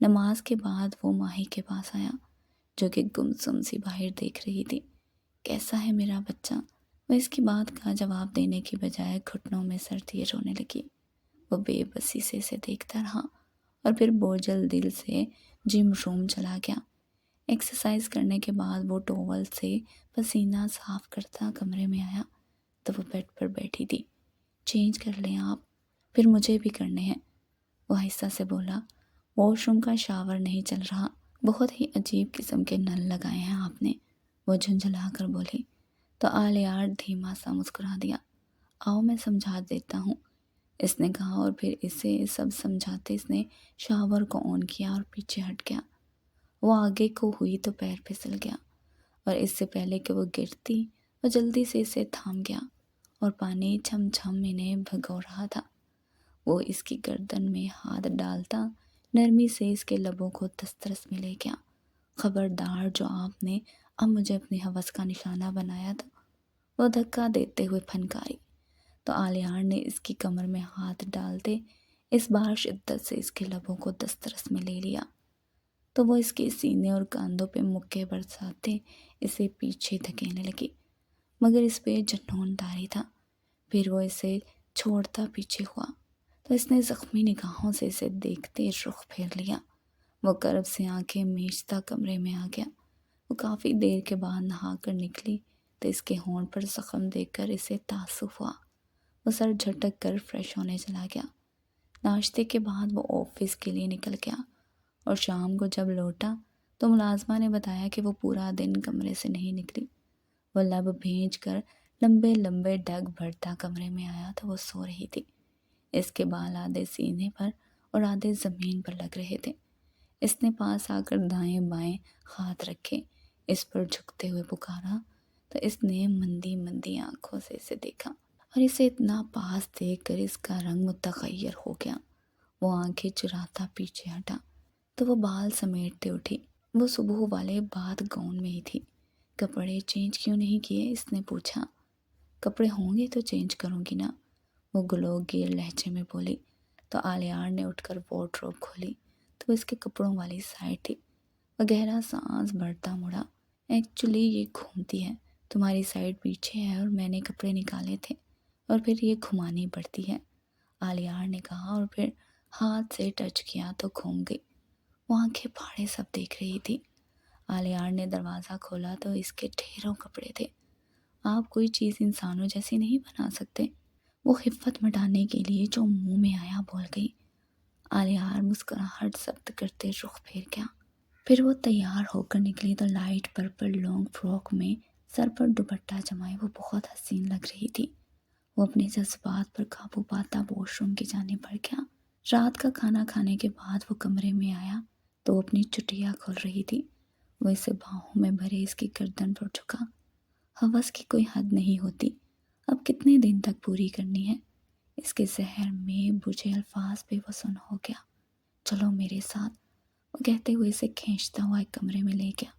نماز کے بعد وہ ماہی کے پاس آیا جو کہ گمسم سی باہر دیکھ رہی تھی۔ کیسا ہے میرا بچہ؟ وہ اس کی بات کا جواب دینے کی بجائے گھٹنوں میں سر دیے رونے لگی۔ وہ بے بسی سے اسے دیکھتا رہا اور پھر بوجھل دل سے جم روم چلا گیا۔ ایکسرسائز کرنے کے بعد وہ ٹاول سے پسینہ صاف کرتا کمرے میں آیا تو وہ بیڈ پر بیٹھی تھی۔ چینج کر لیں آپ، پھر مجھے بھی کرنے ہیں، وہ آہستہ سے بولا۔ واش روم کا شاور نہیں چل رہا، بہت ہی عجیب قسم کے نل لگائے ہیں آپ نے، وہ جھنجھلا کر بولی تو آلیار دھیما سا مسکرا دیا۔ آؤ میں سمجھا دیتا ہوں، اس نے کہا اور پھر اسے سب سمجھاتے اس نے شاور کو آن کیا اور پیچھے ہٹ گیا۔ وہ آگے کو ہوئی تو پیر پھسل گیا اور اس سے پہلے کہ وہ گرتی وہ جلدی سے اسے تھام گیا اور پانی چھم چھم انہیں بھگو رہا تھا۔ وہ اس کی گردن میں ہاتھ ڈالتا نرمی سے اس کے لبوں کو دسترس میں لے گیا۔ خبردار، جو آپ نے اب مجھے اپنی ہوس کا نشانہ بنایا تھا، وہ دھکا دیتے ہوئے پھنکاری تو آلیار نے اس کی کمر میں ہاتھ ڈالتے اس بار شدت سے اس کے لبوں کو دسترس میں لے لیا تو وہ اس کے سینے اور کاندھوں پہ مکے برساتے اسے پیچھے دھکیلنے لگی، مگر اس پہ جنون طاری تھا۔ پھر وہ اسے چھوڑتا پیچھے ہوا تو اس نے زخمی نگاہوں سے اسے دیکھتے رخ پھیر لیا۔ وہ کرب سے آنکھیں میچتا کمرے میں آ گیا۔ وہ کافی دیر کے بعد نہا کر نکلی تو اس کے ہونٹ پر زخم دیکھ کر اسے تعصب ہوا۔ وہ سر جھٹک کر فریش ہونے چلا گیا۔ ناشتے کے بعد وہ آفس کے لیے نکل گیا اور شام کو جب لوٹا تو ملازمہ نے بتایا کہ وہ پورا دن کمرے سے نہیں نکلی۔ وہ لب بھیج کر لمبے لمبے ڈگ بھرتا کمرے میں آیا تو وہ سو رہی تھی۔ اس کے بال آدھے سینے پر اور آدھے زمین پر لگ رہے تھے۔ اس نے پاس آ کر دائیں بائیں ہاتھ رکھے اس پر جھکتے ہوئے پکارا تو اس نے مندی مندی آنکھوں سے اسے دیکھا اور اسے اتنا پاس دیکھ کر اس کا رنگ متغیر ہو گیا۔ وہ آنکھیں چراتا پیچھے ہٹا تو وہ بال سمیٹتے اٹھی۔ وہ صبح والے بات گاؤن میں ہی تھی۔ کپڑے چینج کیوں نہیں کیے؟ اس نے پوچھا۔ کپڑے ہوں گے تو چینج کروں گی نا، وہ گلو گیر لہجے میں بولی تو آلیار نے اٹھ کر وارڈروب کھولی تو اس کے کپڑوں والی سائڈ تھی۔ وہ گہرا سانس بھرتا مڑا۔ ایکچولی یہ گھومتی ہے، تمہاری سائڈ پیچھے ہے اور میں نے کپڑے نکالے تھے اور پھر یہ گھمانی پڑتی ہے، آلیار نے کہا اور پھر ہاتھ سے ٹچ کیا تو گھوم گئی۔ وہ آنکھیں پھاڑے سب دیکھ رہی تھی۔ آلیار نے دروازہ کھولا تو اس کے ڈھیروں کپڑے تھے۔ آپ کوئی چیز انسانوں جیسی نہیں بنا سکتے، وہ خفت مٹانے کے لیے جو منہ میں آیا بول گئی۔ آلیار مسکراہٹ ضبط کرتے رخ پھیر گیا۔ پھر وہ تیار ہو کر نکلی تو لائٹ پرپل لانگ فراک میں سر پر دوپٹہ جمائے وہ بہت حسین لگ رہی تھی۔ وہ اپنے جذبات پر قابو پاتا واش روم کی جانب بڑھ گیا۔ رات کا کھانا کھانے کے بعد وہ کمرے میں آیا تو وہ اپنی چٹیا کھول رہی تھی۔ وہ اسے باہوں میں بھرے اس کی گردن پر جھکا۔ ہوس کی کوئی حد نہیں ہوتی، اب کتنے دن تک پوری کرنی ہے؟ اس کے زہر میں بجھے الفاظ پہ وہ سن ہو گیا۔ چلو میرے ساتھ، وہ کہتے ہوئے اسے کھینچتا ہوا ایک کمرے میں لے گیا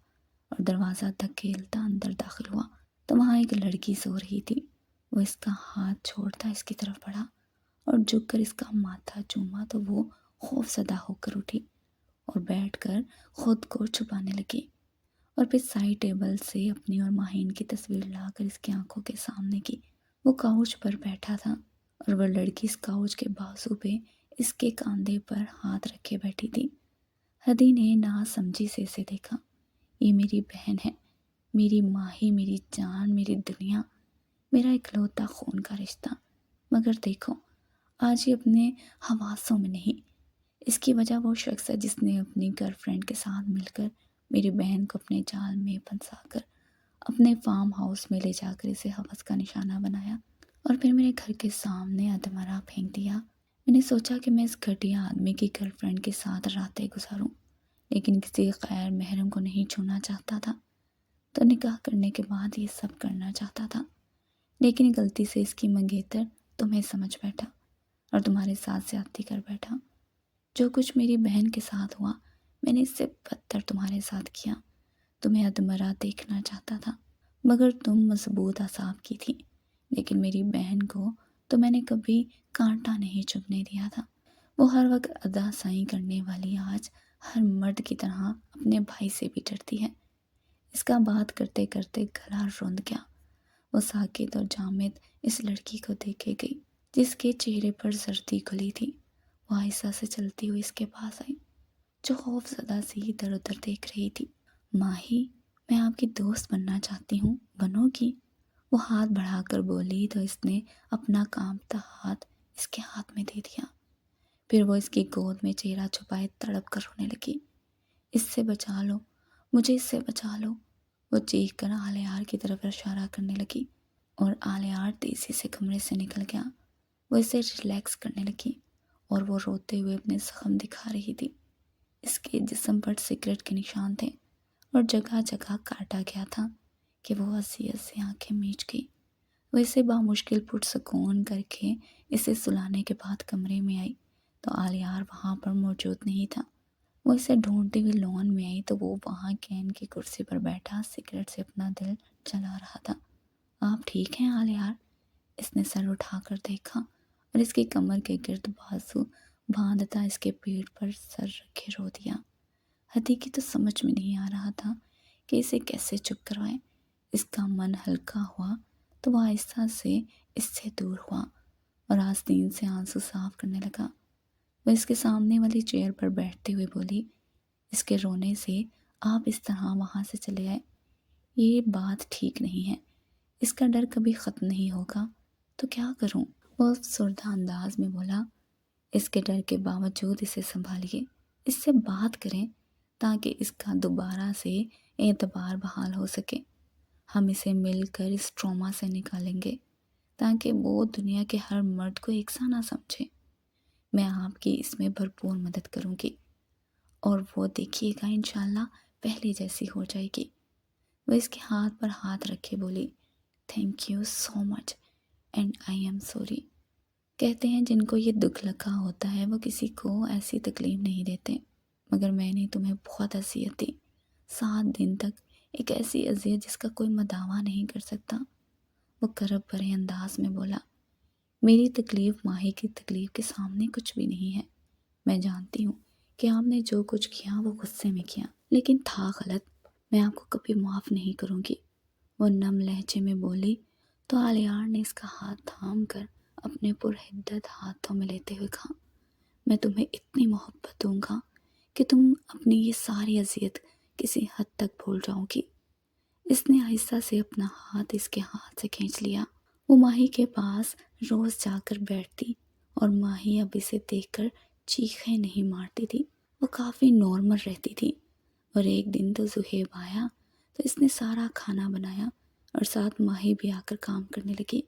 اور دروازہ دھکیلتا اندر داخل ہوا تو وہاں ایک لڑکی سو رہی تھی۔ وہ اس کا ہاتھ چھوڑتا اس کی طرف بڑھا اور جھک کر اس کا ماتھا چوما تو وہ خوف زدہ ہو کر اٹھی اور بیٹھ کر خود کو چھپانے لگی، اور پھر سائڈ ٹیبل سے اپنی اور ماہین کی تصویر لا کر اس کی آنکھوں کے سامنے کی۔ وہ کاؤچ پر بیٹھا تھا اور وہ لڑکی اس کاؤچ کے بازو پہ اس کے کاندھے پر ہاتھ رکھے بیٹھی تھی۔ ہدی نے نا سمجھی سے اسے دیکھا۔ یہ میری بہن ہے، میری ماہی، میری جان، میری دنیا، میرا اکلوتا خون کا رشتہ، مگر دیکھو آج یہ اپنے حواسوں میں نہیں۔ اس کی وجہ وہ شخص ہے جس نے اپنی گرل فرینڈ کے ساتھ مل کر میری بہن کو اپنے جال میں پھنسا کر اپنے فارم ہاؤس میں لے جا کر اسے حوث کا نشانہ بنایا اور پھر میرے گھر کے سامنے ادمرہ پھینک دیا۔ میں نے سوچا کہ میں اس گھٹیا آدمی کی گرل فرینڈ کے ساتھ راتیں گزاروں، لیکن کسی غیر محرم کو نہیں چھونا چاہتا تھا، تو نکاح کرنے کے بعد یہ سب کرنا چاہتا تھا، لیکن غلطی سے اس کی منگیتر تمہیں سمجھ بیٹھا اور تمہارے ساتھ زیادتی کر بیٹھا۔ جو کچھ میری بہن کے ساتھ ہوا میں نے اس سے بدتر تمہارے ساتھ کیا۔ تمہیں ادمرہ دیکھنا چاہتا تھا مگر تم مضبوط اعصاب کی تھی، لیکن میری بہن کو تو میں نے کبھی کانٹا نہیں چبھنے دیا تھا۔ وہ ہر وقت ادا سائیں کرنے والی آج ہر مرد کی طرح اپنے بھائی سے بھی ڈرتی ہے۔ اس کا بات کرتے کرتے گلا روند گیا۔ وہ ساکت اور جامد اس لڑکی کو دیکھے گئی جس کے چہرے پر زردی گھلی تھی۔ وہ آہستہ سے چلتی ہوئی اس کے پاس آئی جو خوف زدہ سی ادھر ادھر دیکھ رہی تھی۔ ماہی، میں آپ کی دوست بننا چاہتی ہوں، بنو گی؟ وہ ہاتھ بڑھا کر بولی تو اس نے اپنا کانپتا ہاتھ اس کے ہاتھ میں دے دیا۔ پھر وہ اس کی گود میں چہرہ چھپائے تڑپ کر رونے لگی۔ اس سے بچا لو، مجھے اس سے بچا لو، وہ چیخ کر آلیار کی طرف اشارہ کرنے لگی اور آلیار تیزی سے کمرے سے نکل گیا۔ وہ اسے ریلیکس کرنے لگی اور وہ روتے ہوئے اپنے زخم دکھا رہی تھی۔ اس کے جسم پر سگریٹ کے نشان تھے اور جگہ جگہ کاٹا گیا تھا کہ وہ ہنسی ہنسی آنکھیں میچ گئی۔ وہ اسے بامشکل پرسکون کر کے اسے سلانے کے بعد کمرے میں آئی تو آلیار وہاں پر موجود نہیں تھا۔ وہ اسے ڈھونڈتے ہوئے لون میں آئی تو وہ وہاں کین کی کرسی پر بیٹھا سگریٹ سے اپنا دل جلا رہا تھا۔ آپ ٹھیک ہیں آلیار؟ اس نے سر اٹھا کر دیکھا اور اس کی کمر کے گرد بازو باندھتا اس کے پیٹ پر سر رکھے رو دیا۔ ہدی کی تو سمجھ میں نہیں آ رہا تھا کہ اسے کیسے چپ کروائے۔ اس کا من ہلکا ہوا تو وہ آہستہ سے اس سے دور ہوا اور آستین سے آنسو صاف کرنے لگا۔ وہ اس کے سامنے والی چیئر پر بیٹھتے ہوئے بولی، اس کے رونے سے آپ اس طرح وہاں سے چلے آئے، یہ بات ٹھیک نہیں ہے۔ اس کا ڈر کبھی ختم نہیں ہوگا تو کیا کروں؟ وہ افسردہ انداز میں بولا، اس کے ڈر کے باوجود اسے سنبھالیے، اس سے بات کریں تاکہ اس کا دوبارہ سے اعتبار بحال ہو سکے۔ ہم اسے مل کر اس ٹراما سے نکالیں گے تاکہ وہ دنیا کے ہر مرد کو یکساں نہ سمجھے۔ میں آپ کی اس میں بھرپور مدد کروں گی اور وہ دیکھیے گا انشاءاللہ پہلے جیسی ہو جائے گی۔ وہ اس کے ہاتھ پر ہاتھ رکھے بولی، thank you so much and I am sorry. کہتے ہیں جن کو یہ دکھ لگا ہوتا ہے وہ کسی کو ایسی تکلیف نہیں دیتے، مگر میں نے تمہیں بہت اذیت دی، 7 دن تک ایک ایسی اذیت جس کا کوئی مداوع نہیں کر سکتا۔ وہ کرب بھرے انداز میں بولا، میری تکلیف ماہی کی تکلیف کے سامنے کچھ بھی نہیں ہے۔ میں جانتی ہوں کہ آپ نے جو کچھ کیا وہ غصے میں کیا، لیکن تھا غلط، میں آپ کو کبھی معاف نہیں کروں گی۔ وہ نم لہجے میں بولی تو آلیار نے اس کا ہاتھ تھام کر اپنے پرحدت ہاتھوں میں لیتے ہوئے کہا، میں تمہیں اتنی محبت دوں گا کہ تم اپنی یہ ساری اذیت کسی حد تک بھول جاؤ گی۔ اس نے آہستہ سے اپنا ہاتھ اس کے ہاتھ سے کھینچ لیا۔ وہ ماہی کے پاس روز جا کر بیٹھتی اور ماہی اب اسے دیکھ کر چیخیں نہیں مارتی تھی، وہ کافی نارمل رہتی تھی۔ اور ایک دن تو زہیب آیا تو اس نے سارا کھانا بنایا اور ساتھ ماہی بھی آ کر کام کرنے لگی۔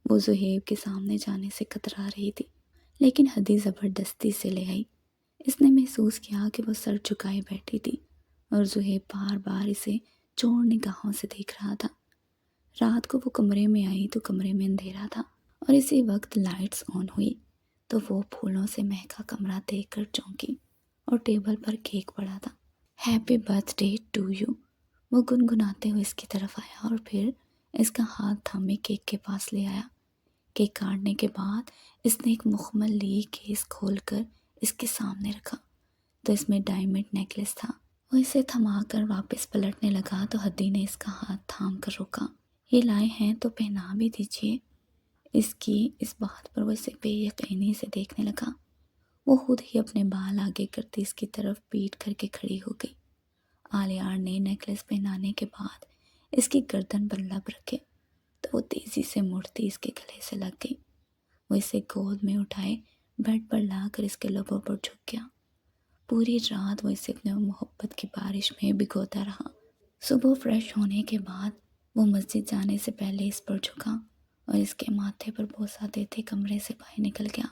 وہ زہیب کے سامنے جانے سے کترا رہی تھی، لیکن ہدی زبردستی سے لے آئی۔ اس نے محسوس کیا کہ وہ سر جھکائے بیٹھی تھی اور زہیب بار بار اسے چور نگاہوں سے دیکھ رہا تھا۔ رات کو وہ کمرے میں آئی تو کمرے میں اندھیرا تھا اور اسی وقت لائٹس آن ہوئی تو وہ پھولوں سے مہکا کمرہ دیکھ کر چونکی اور ٹیبل پر کیک پڑا تھا۔ ہیپی برتھ ڈے ٹو یو، وہ گنگناتے ہوئے اس کی طرف آیا اور پھر اس کا ہاتھ تھامے کیک کے پاس لے آیا۔ کیک کاٹنے کے بعد اس نے ایک مخمل لی کیس کھول کر اس کے سامنے رکھا تو اس میں ڈائمنڈ نیکلس تھا۔ وہ اسے تھما کر واپس پلٹنے لگا تو ہدی نے اس کا ہاتھ تھام کر روکا۔ یہ لائے ہیں تو پہنا بھی دیجیے۔ اس کی اس بات پر وہ اسے بے یقینی سے دیکھنے لگا۔ وہ خود ہی اپنے بال آگے کرتی اس کی طرف پیٹ کر کے کھڑی ہو گئی۔ آلیار نے نیکلس پہنانے کے بعد اس کی گردن پر لب رکھے تو وہ تیزی سے مڑتی اس کے گلے سے لگ گئی۔ وہ اسے گود میں اٹھائے بیڈ پر لا کر اس کے لبوں پر جھک گیا۔ پوری رات وہ اسے اپنے محبت کی بارش میں بھگوتا رہا۔ صبح فریش ہونے کے بعد وہ مسجد جانے سے پہلے اس پر جھکا اور اس کے ماتھے پر بوسہ دیتے کمرے سے باہر نکل گیا۔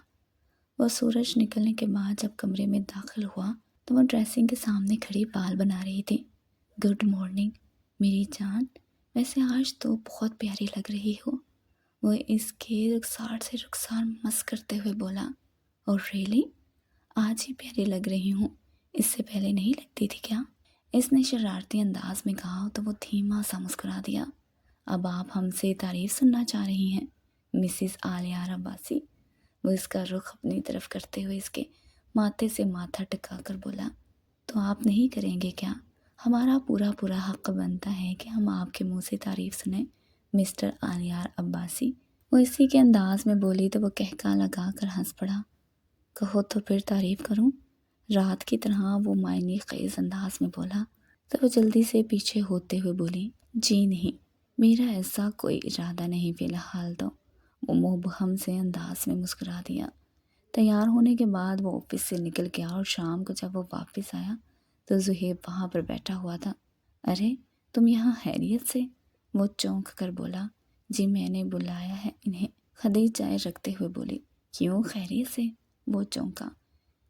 وہ سورج نکلنے کے بعد جب کمرے میں داخل ہوا تو وہ ڈریسنگ کے سامنے کھڑی بال بنا رہی تھی۔ گڈ مارننگ میری جان، ویسے آج تو بہت پیاری لگ رہی ہو، وہ اس کے رخسار سے رخسار مس کرتے ہوئے بولا۔ اور ریلی آج ہی پیاری لگ رہی ہوں، اس سے پہلے نہیں لگتی تھی کیا؟ اس نے شرارتی انداز میں کہا تو وہ دھیما سا مسکرا دیا۔ اب آپ ہم سے تعریف سننا چاہ رہی ہیں مسز آلیار عباسی؟ وہ اس کا رخ اپنی طرف کرتے ہوئے اس کے ماتھے سے ماتھا ٹکا کر بولا۔ تو آپ نہیں کریں گے کیا؟ ہمارا پورا حق بنتا ہے کہ ہم آپ کے منہ سے تعریف سنیں مسٹر آلیار عباسی۔ وہ اسی کے انداز میں بولی تو وہ کہکا لگا کر ہنس پڑا۔ کہو تو پھر تعریف کروں؟ رات کی طرح وہ معنی خیز انداز میں بولا تو وہ جلدی سے پیچھے ہوتے ہوئے بولی، جی نہیں، میرا ایسا کوئی ارادہ نہیں فی الحال تو۔ وہ مبہم سے انداز میں مسکرا دیا۔ تیار ہونے کے بعد وہ آفس سے نکل گیا اور شام کو جب وہ واپس آیا تو زہیب وہاں پر بیٹھا ہوا تھا۔ ارے تم یہاں خیریت سے؟ وہ چونک کر بولا۔ جی میں نے بلایا ہے انہیں، خدیجہ چائے رکھتے ہوئے بولی۔ کیوں خیریت سے؟ وہ چونکا۔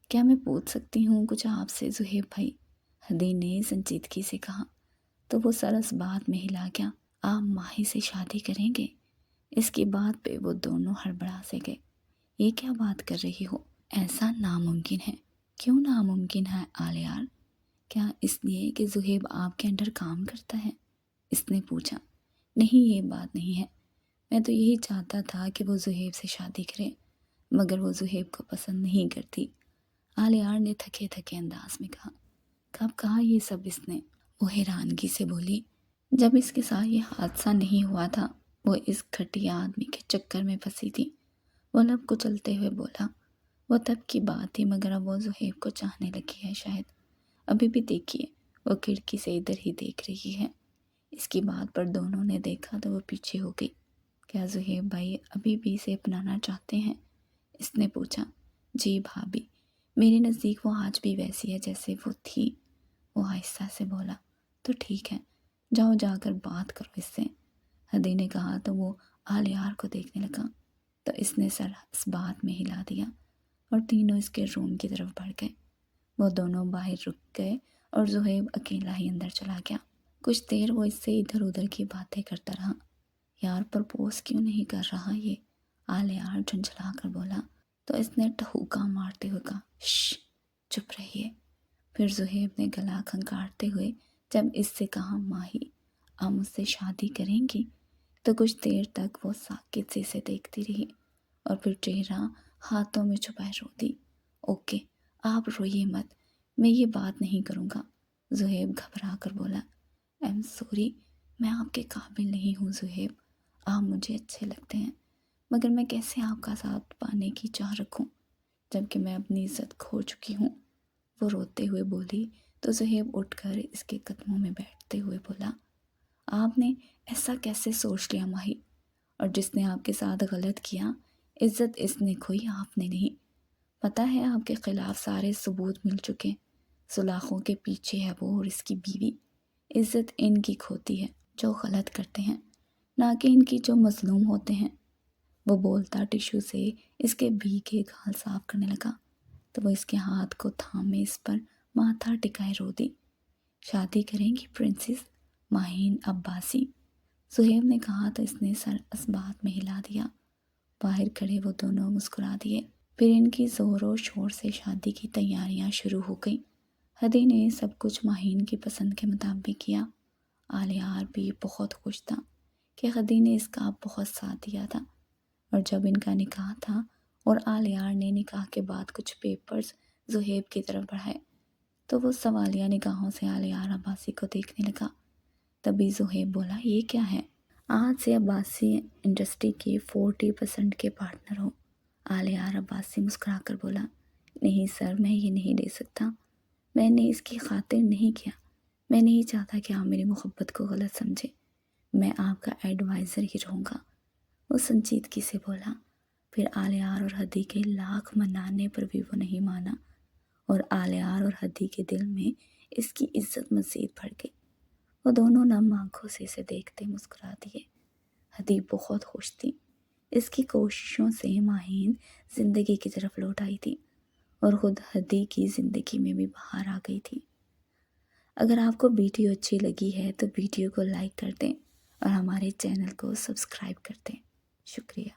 کیا میں پوچھ سکتی ہوں کچھ آپ سے زہیب بھائی؟ ہدی نے سنجیدگی سے کہا تو وہ سر اس بات میں ہلا گیا۔ آپ ماہی سے شادی کریں گے؟ اس کی بات پہ وہ دونوں ہڑبڑا سے گئے۔ یہ کیا بات کر رہی ہو؟ ایسا ناممکن ہے۔ کیوں ناممکن ہے آلیار؟ کیا اس لیے کہ زہیب آپ کے انڈر کام کرتا ہے؟ اس نے پوچھا۔ نہیں یہ بات نہیں ہے، میں تو یہی چاہتا تھا کہ وہ زہیب سے شادی کرے، مگر وہ زہیب کو پسند نہیں کرتی۔ آلیار نے تھکے تھکے انداز میں کہا۔ کب کہا یہ سب اس نے؟ وہ حیرانگی سے بولی۔ جب اس کے ساتھ یہ حادثہ نہیں ہوا تھا، وہ اس گھٹیا آدمی کے چکر میں پھنسی تھی۔ وہ لب کچلتے ہوئے بولا۔ وہ تب کی بات تھی مگر اب وہ زہیب کو چاہنے لگی ہے شاید۔ ابھی بھی دیکھیے وہ کھڑکی سے ادھر ہی دیکھ رہی ہے۔ اس کی بات پر دونوں نے دیکھا تو وہ پیچھے ہو گئی۔ کیا زہیب بھائی ابھی بھی اسے اپنانا چاہتے ہیں؟ اس نے پوچھا۔ جی بھابھی، میرے نزدیک وہ آج بھی ویسی ہے جیسے وہ تھی، وہ آہستہ سے بولا۔ تو ٹھیک ہے، جاؤ جا کر بات کرو اس سے، ہدی نے کہا تو وہ آلیار کو دیکھنے لگا تو اس نے سر اس بات میں ہلا دیا اور تینوں اس کے روم کی طرف بڑھ گئے۔ وہ دونوں باہر رک گئے اور زہیب اکیلا ہی اندر چلا گیا۔ کچھ دیر وہ اس سے ادھر ادھر کی باتیں کرتا رہا۔ یار پرپوز کیوں نہیں کر رہا یہ؟ آلیار جھنجھلا کر بولا تو اس نے ٹھوکا مارتے ہوئے کہا، شش چپ رہیے۔ پھر زہیب نے گلا کھنکارتے ہوئے جب اس سے کہا، ماہی آپ مجھ سے شادی کریں گی؟ تو کچھ دیر تک وہ ساکت سے اسے دیکھتی رہی اور پھر چہرہ ہاتھوں میں چھپائے رو دی۔ اوکے آپ روئیے مت، میں یہ بات نہیں کروں گا، زہیب گھبرا کر بولا۔ ایم سوری، میں آپ کے قابل نہیں ہوں زہیب، آپ مجھے اچھے لگتے ہیں مگر میں کیسے آپ کا ساتھ پانے کی چاہ رکھوں جبکہ میں اپنی عزت کھو چکی ہوں؟ وہ روتے ہوئے بولی تو زہیب اٹھ کر اس کے قدموں میں بیٹھتے ہوئے بولا، آپ نے ایسا کیسے سوچ لیا ماہی؟ اور جس نے آپ کے ساتھ غلط کیا، عزت اس نے کھوئی آپ نے نہیں۔ پتہ ہے آپ کے خلاف سارے ثبوت مل چکے، سلاخوں کے پیچھے ہے وہ اور اس کی بیوی۔ عزت ان کی کھوتی ہے جو غلط کرتے ہیں، نہ کہ ان کی جو مظلوم ہوتے ہیں۔ وہ بولتا ٹیشو سے اس کے بھیگے گال صاف کرنے لگا تو وہ اس کے ہاتھ کو تھامے اس پر ماتھا ٹکائے رو دی۔ شادی کریں گی پرنسس ماہین عباسی؟ زہیب نے کہا تو اس نے سر اس بات میں ہلا دیا۔ باہر کھڑے وہ دونوں مسکرا دیے۔ پھر ان کی زور و شور سے شادی کی تیاریاں شروع ہو گئیں۔ ہدی نے سب کچھ ماہین کی پسند کے مطابق کیا۔ آلیار بھی بہت خوش تھا کہ ہدی نے اس کا بہت ساتھ دیا تھا، اور جب ان کا نکاح تھا اور آلیار نے نکاح کے بعد کچھ پیپرز زہیب کی طرف بڑھائے تو وہ سوالیہ نگاہوں سے آلیار عباسی کو دیکھنے لگا۔ تبھی زہیب بولا، یہ کیا ہے؟ آج سے عباسی انڈسٹری کی 40% کے پارٹنر ہو۔ آلیار عباسی مسکرا کر بولا، نہیں سر، میں یہ نہیں دے سکتا، میں نے اس کی خاطر نہیں کیا، میں نہیں چاہتا کہ آپ میری محبت کو غلط سمجھے، میں آپ کا ایڈوائزر ہی رہوں گا۔ وہ سنجیدگی سے بولا۔ پھر آلیار اور ہدی کے لاکھ منانے پر بھی وہ نہیں مانا، اور آلیار اور ہدی کے دل میں اس کی عزت مزید بڑھ گئی۔ وہ دونوں نم آنکھوں سے اسے دیکھتے مسکرا دیے۔ ہدی بہت خوش تھی۔ اس کی کوششوں سے ماہین زندگی کی طرف لوٹ آئی تھی، اور خود ہدی کی زندگی میں بھی بہار آ گئی تھی۔ اگر آپ کو ویڈیو اچھی لگی ہے تو ویڈیو کو لائک کر دیں اور ہمارے چینل کو سبسکرائب کر دیں۔ شکریہ۔